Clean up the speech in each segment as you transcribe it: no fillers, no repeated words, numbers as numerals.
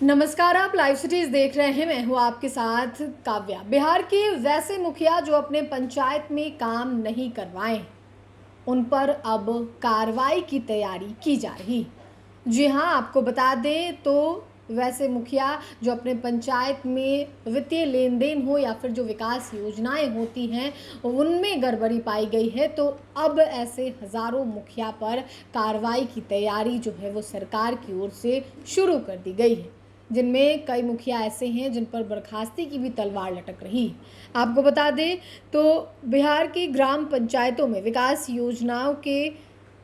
नमस्कार, आप live cities देख रहे हैं। मैं हूँ आपके साथ काव्या। बिहार के वैसे मुखिया जो अपने पंचायत में काम नहीं करवाए, उन पर अब कार्रवाई की तैयारी की जा रही। जी हाँ, आपको बता दें तो वैसे मुखिया जो अपने पंचायत में वित्तीय लेन देन हो या फिर जो विकास योजनाएं होती हैं उनमें गड़बड़ी पाई गई है, तो अब ऐसे हजारों मुखिया पर कार्रवाई की तैयारी जो है वो सरकार की ओर से शुरू कर दी गई है, जिनमें कई मुखिया ऐसे हैं जिन पर बर्खास्ती की भी तलवार लटक रही है। आपको बता दें तो बिहार की ग्राम पंचायतों में विकास योजनाओं के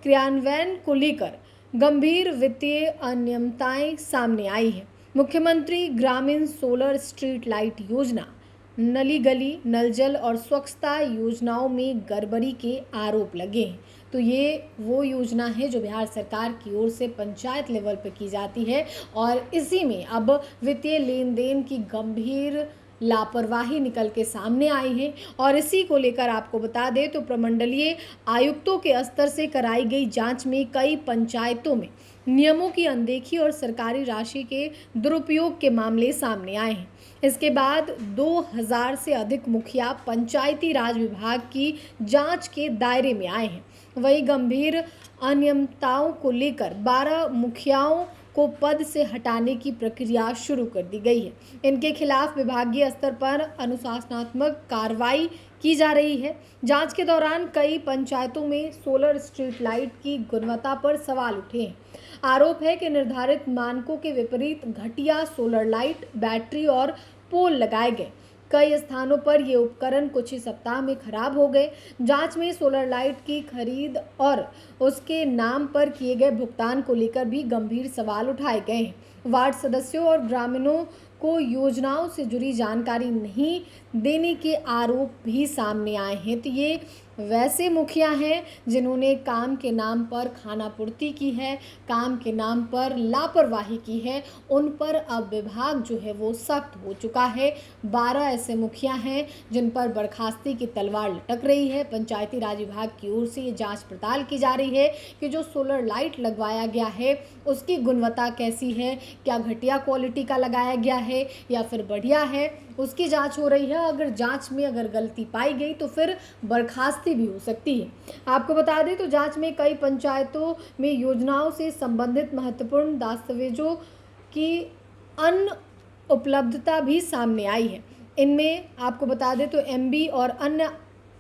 क्रियान्वयन को लेकर गंभीर वित्तीय अनियमितताएं सामने आई है। मुख्यमंत्री ग्रामीण सोलर स्ट्रीट लाइट योजना, नली गली नल जल और स्वच्छता योजनाओं में गड़बड़ी के आरोप लगे हैं। तो ये वो योजना है जो बिहार सरकार की ओर से पंचायत लेवल पर की जाती है और इसी में अब वित्तीय लेन देन की गंभीर लापरवाही निकल के सामने आई है। और इसी को लेकर आपको बता दें तो प्रमंडलीय आयुक्तों के स्तर से कराई गई जांच में कई पंचायतों में नियमों की अनदेखी और सरकारी राशि के दुरुपयोग के मामले सामने आए हैं। इसके बाद 2000 से अधिक मुखिया पंचायती राज विभाग की जांच के दायरे में आए हैं। वहीं गंभीर अनियमितताओं को लेकर 12 मुखियाओं को पद से हटाने की प्रक्रिया शुरू कर दी गई है। इनके खिलाफ विभागीय स्तर पर अनुशासनात्मक कार्रवाई की जा रही है। जांच के दौरान कई पंचायतों में सोलर स्ट्रीट लाइट की गुणवत्ता पर सवाल उठे हैं। आरोप है कि निर्धारित मानकों के विपरीत घटिया सोलर लाइट, बैटरी और पोल लगाए गए। कई स्थानों पर ये उपकरण कुछ ही सप्ताह में खराब हो गए। जांच में सोलर लाइट की खरीद और उसके नाम पर किए गए भुगतान को लेकर भी गंभीर सवाल उठाए गए हैं। वार्ड सदस्यों और ग्रामीणों को योजनाओं से जुड़ी जानकारी नहीं देने के आरोप भी सामने आए हैं। तो ये वैसे मुखिया हैं जिन्होंने काम के नाम पर खानापूर्ति की है, काम के नाम पर लापरवाही की है, उन पर अब विभाग जो है वो सख्त हो चुका है। 12 ऐसे मुखिया हैं जिन पर बर्खास्ती की तलवार लटक रही है। पंचायती राज विभाग की ओर से ये जांच पड़ताल की जा रही है कि जो सोलर लाइट लगवाया गया है उसकी गुणवत्ता कैसी है, क्या घटिया क्वालिटी का लगाया गया है या फिर बढ़िया है, उसकी जांच हो रही है। अगर जांच में अगर गलती पाई गई तो फिर बर्खास्ती भी हो सकती है। आपको बता दें तो जांच में कई पंचायतों में योजनाओं से संबंधित महत्वपूर्ण दस्तावेजों की अनुपलब्धता भी सामने आई है। इनमें आपको बता दें तो एमबी और अन्य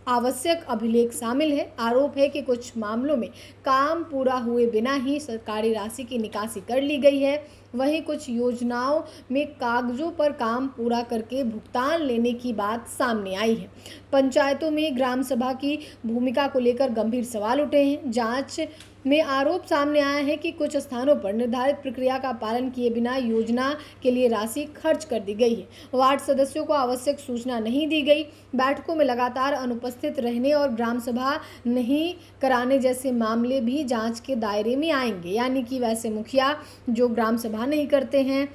आवश्यक अभिलेख शामिल है। आरोप है कि कुछ मामलों में काम पूरा हुए बिना ही सरकारी राशि की निकासी कर ली गई है। वहीं कुछ योजनाओं में कागजों पर काम पूरा करके भुगतान लेने की बात सामने आई है। पंचायतों में ग्राम सभा की भूमिका को लेकर गंभीर सवाल उठे हैं। जांच में आरोप सामने आया है कि कुछ स्थानों पर निर्धारित प्रक्रिया का पालन किए बिना योजना के लिए राशि खर्च कर दी गई है। वार्ड सदस्यों को आवश्यक सूचना नहीं दी गई। बैठकों में लगातार अनुपस्थित रहने और ग्राम सभा नहीं कराने जैसे मामले भी जांच के दायरे में आएंगे। यानी कि वैसे मुखिया जो ग्राम सभा नहीं करते हैं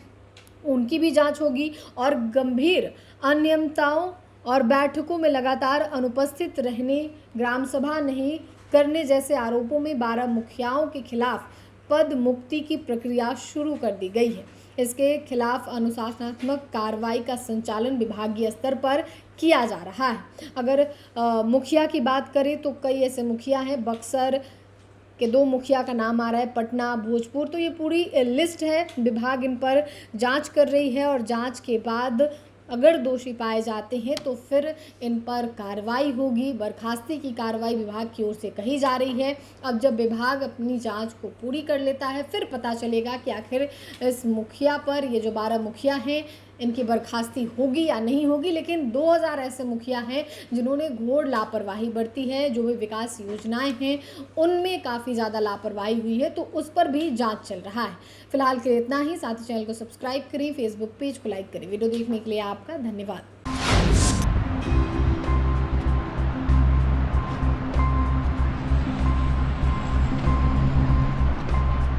उनकी भी जांच होगी और गंभीर अनियमितताओं और बैठकों में लगातार अनुपस्थित रहने, ग्राम सभा नहीं करने जैसे आरोपों में 12 मुखियाओं के खिलाफ पद मुक्ति की प्रक्रिया शुरू कर दी गई है। इसके खिलाफ अनुशासनात्मक कार्रवाई का संचालन विभागीय स्तर पर किया जा रहा है। अगर मुखिया की बात करें तो कई ऐसे मुखिया हैं। बक्सर के 2 मुखिया का नाम आ रहा है, पटना, भोजपुर। तो ये पूरी लिस्ट है। विभाग इन पर जांच कर रही है और जांच के बाद अगर दोषी पाए जाते हैं तो फिर इन पर कार्रवाई होगी। बर्खास्ती की कार्रवाई विभाग की ओर से कही जा रही है। अब जब विभाग अपनी जांच को पूरी कर लेता है फिर पता चलेगा कि आखिर इस मुखिया पर, ये जो 12 मुखिया हैं, इनकी बर्खास्ती होगी या नहीं होगी। लेकिन 2000 ऐसे मुखिया हैं जिन्होंने घोर लापरवाही बरती है। जो भी विकास योजनाएं हैं उनमें काफ़ी ज़्यादा लापरवाही हुई है, तो उस पर भी जांच चल रहा है। फिलहाल के लिए इतना ही। साथ ही चैनल को सब्सक्राइब करें, फेसबुक पेज को लाइक करें। वीडियो देखने के लिए आपका धन्यवाद।